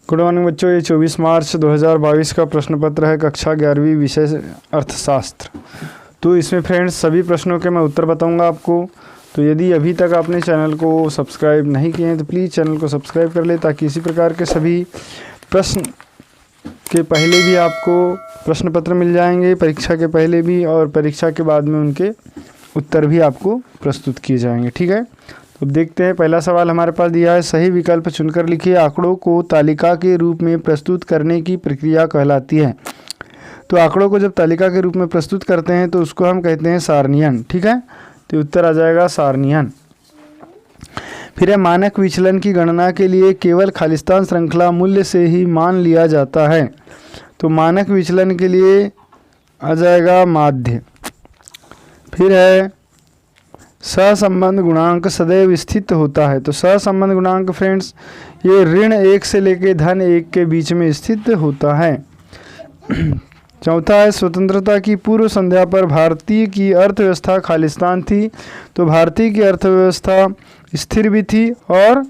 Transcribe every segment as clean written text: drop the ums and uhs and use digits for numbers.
Good morning बच्चों, ये 24 मार्च 2022 का प्रश्न पत्र है, कक्षा 11वीं, विषय अर्थशास्त्र। तो इसमें फ्रेंड्स सभी प्रश्नों के मैं उत्तर बताऊंगा आपको। तो यदि अभी तक आपने चैनल को सब्सक्राइब नहीं किए हैं तो प्लीज़ चैनल को सब्सक्राइब कर ले, ताकि इसी प्रकार के सभी प्रश्न के पहले भी आपको प्रश्न पत्र मिल जाएंगे, परीक्षा के पहले भी और परीक्षा के बाद में उनके उत्तर भी आपको प्रस्तुत किए जाएंगे। ठीक है, तो देखते हैं। पहला सवाल हमारे पास दिया है, सही विकल्प चुनकर लिखिए। आंकड़ों को तालिका के रूप में प्रस्तुत करने की प्रक्रिया कहलाती है। तो आंकड़ों को जब तालिका के रूप में प्रस्तुत करते हैं तो उसको हम कहते हैं सारणीयन। ठीक है, तो उत्तर आ जाएगा सारणीयन। फिर है, मानक विचलन की गणना के लिए केवल खालिस्तान श्रृंखला मूल्य से ही मान लिया जाता है। तो मानक विचलन के लिए आ जाएगा माध्य। फिर है, सहसंबंध गुणांक सदैव स्थित होता है। तो सहसंबंध गुणांक फ्रेंड्स ये ऋण 1 से लेकर धन 1 के बीच में स्थित होता है। चौथा है, स्वतंत्रता की पूर्व संध्या पर भारतीय की अर्थव्यवस्था खालिस्तान थी। तो भारतीय की अर्थव्यवस्था स्थिर भी थी और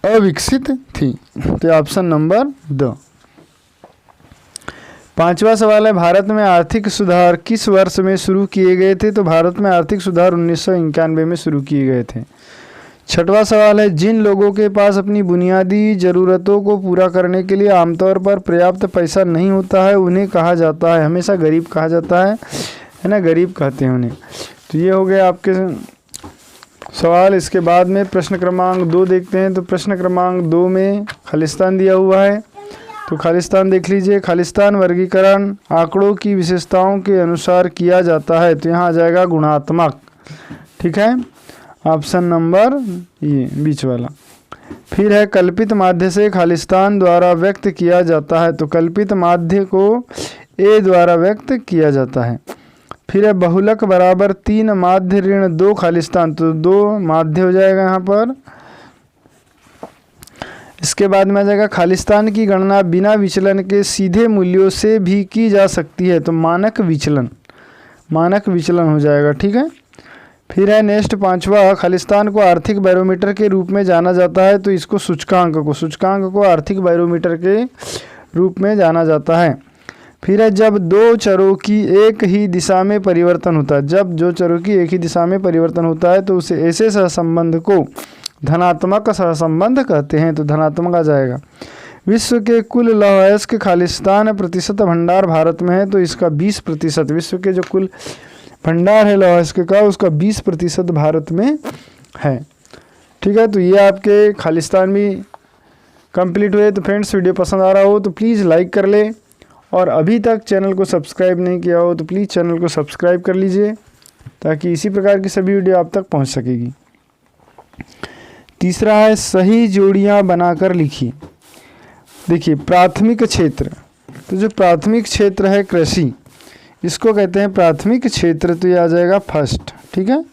अविकसित थी। तो ऑप्शन नंबर 2। पांचवा सवाल है, भारत में आर्थिक सुधार किस वर्ष में शुरू किए गए थे। तो भारत में आर्थिक सुधार 1991 में शुरू किए गए थे। छठवां सवाल है, जिन लोगों के पास अपनी बुनियादी ज़रूरतों को पूरा करने के लिए आमतौर पर पर्याप्त पैसा नहीं होता है उन्हें कहा जाता है, हमेशा गरीब कहा जाता है ना, गरीब कहते हैं उन्हें। तो ये हो गए आपके सवाल। इसके बाद में प्रश्न क्रमांक 2 देखते हैं। तो प्रश्न क्रमांक 2 में खालिस्तान दिया हुआ है। तो खालिस्तान देख लीजिए। खालिस्तान वर्गीकरण आंकड़ों की विशेषताओं के अनुसार किया जाता है। तो यहाँ आ जाएगा गुणात्मक। ठीक है, ऑप्शन नंबर ये बीच वाला। फिर है, कल्पित माध्य से खालिस्तान द्वारा व्यक्त किया जाता है। तो कल्पित माध्य को ए द्वारा व्यक्त किया जाता है। फिर है, बहुलक बराबर 3 माध्य ऋण 2 खालिस्तान। तो 2 माध्य हो जाएगा यहाँ पर। इसके बाद में आ जाएगा, खालिस्तान की गणना बिना विचलन के सीधे मूल्यों से भी की जा सकती है। तो मानक विचलन हो जाएगा। ठीक है, फिर है नेक्स्ट 5वां, खालिस्तान को आर्थिक बैरोमीटर के रूप में जाना जाता है। तो इसको सूचकांक को आर्थिक बैरोमीटर के रूप में जाना जाता है। फिर है, जब दो चरों की एक ही दिशा में परिवर्तन होता है। जब दो चरों की एक ही दिशा में परिवर्तन होता है तो उसे ऐसे सहसंबंध को धनात्मक सहसंबंध कहते हैं। तो धनात्मक आ जाएगा। विश्व के कुल लौह अयस्क खालिस्तान प्रतिशत भंडार भारत में है। तो इसका 20%, विश्व के जो कुल भंडार है लौह अयस्क का उसका 20% भारत में है। ठीक है, तो ये आपके खालिस्तान भी कंप्लीट हुए। तो फ्रेंड्स वीडियो पसंद आ रहा हो तो प्लीज़ लाइक कर ले, और अभी तक चैनल को सब्सक्राइब नहीं किया हो तो प्लीज़ चैनल को सब्सक्राइब कर लीजिए, ताकि इसी प्रकार की सभी वीडियो आप तक पहुंच सकेगी। तीसरा है, सही जोड़ियां बनाकर लिखिए। देखिए, प्राथमिक क्षेत्र। तो जो प्राथमिक क्षेत्र है कृषि, इसको कहते हैं प्राथमिक क्षेत्र। तो ये आ जाएगा फर्स्ट। ठीक है,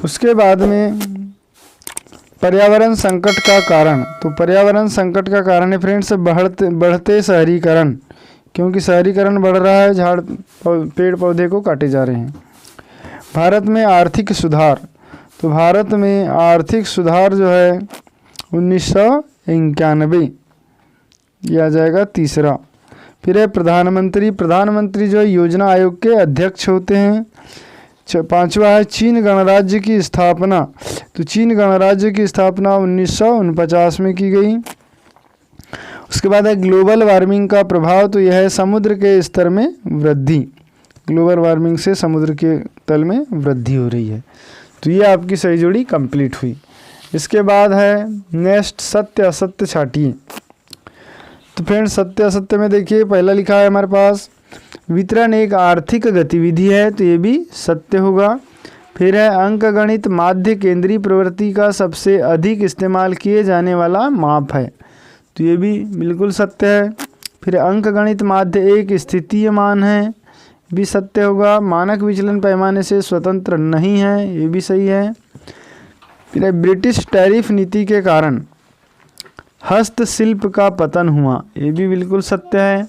उसके बाद में पर्यावरण संकट का कारण। तो पर्यावरण संकट का कारण है फ्रेंड्स बढ़ते शहरीकरण, क्योंकि शहरीकरण बढ़ रहा है, पेड़ पौधे को काटे जा रहे हैं। भारत में आर्थिक सुधार। तो भारत में आर्थिक सुधार जो है 1991, यह आ जाएगा तीसरा। फिर है, प्रधानमंत्री जो है योजना आयोग के अध्यक्ष होते हैं। 5वां है, चीन गणराज्य की स्थापना। तो चीन गणराज्य की स्थापना 1949 में की गई। उसके बाद है, ग्लोबल वार्मिंग का प्रभाव। तो यह है समुद्र के स्तर में वृद्धि। ग्लोबल वार्मिंग से समुद्र के तल में वृद्धि हो रही है। तो ये आपकी सही जोड़ी कंप्लीट हुई। इसके बाद है नेक्स्ट, सत्य असत्य छाटिए। तो फ्रेंड्स सत्य असत्य में देखिए, पहला लिखा है हमारे पास, वितरण एक आर्थिक गतिविधि है। तो ये भी सत्य होगा। फिर है, अंकगणित माध्य केंद्रीय प्रवृत्ति का सबसे अधिक इस्तेमाल किए जाने वाला माप है। तो ये भी बिल्कुल सत्य है। फिर अंकगणित माध्य एक स्थितीय मान है, भी सत्य होगा। मानक विचलन पैमाने से स्वतंत्र नहीं है, ये भी सही है। फिर ब्रिटिश टैरिफ नीति के कारण हस्तशिल्प का पतन हुआ, ये भी बिल्कुल सत्य है।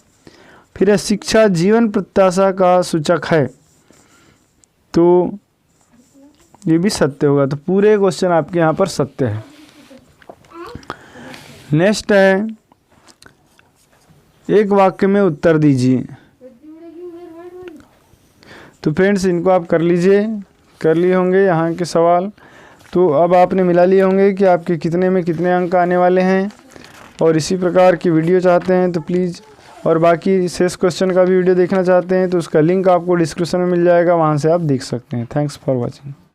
फिर शिक्षा जीवन प्रत्याशा का सूचक है, तो ये भी सत्य होगा। तो पूरे क्वेश्चन आपके यहाँ पर सत्य है। नेक्स्ट है, एक वाक्य में उत्तर दीजिए। तो फ्रेंड्स इनको आप कर लीजिए, कर लिए होंगे यहाँ के सवाल। तो अब आपने मिला लिए होंगे कि आपके कितने में कितने अंक आने वाले हैं। और इसी प्रकार की वीडियो चाहते हैं तो प्लीज़, और बाकी शेष क्वेश्चन का भी वीडियो देखना चाहते हैं तो उसका लिंक आपको डिस्क्रिप्शन में मिल जाएगा, वहाँ से आप देख सकते हैं। Thanks for watching.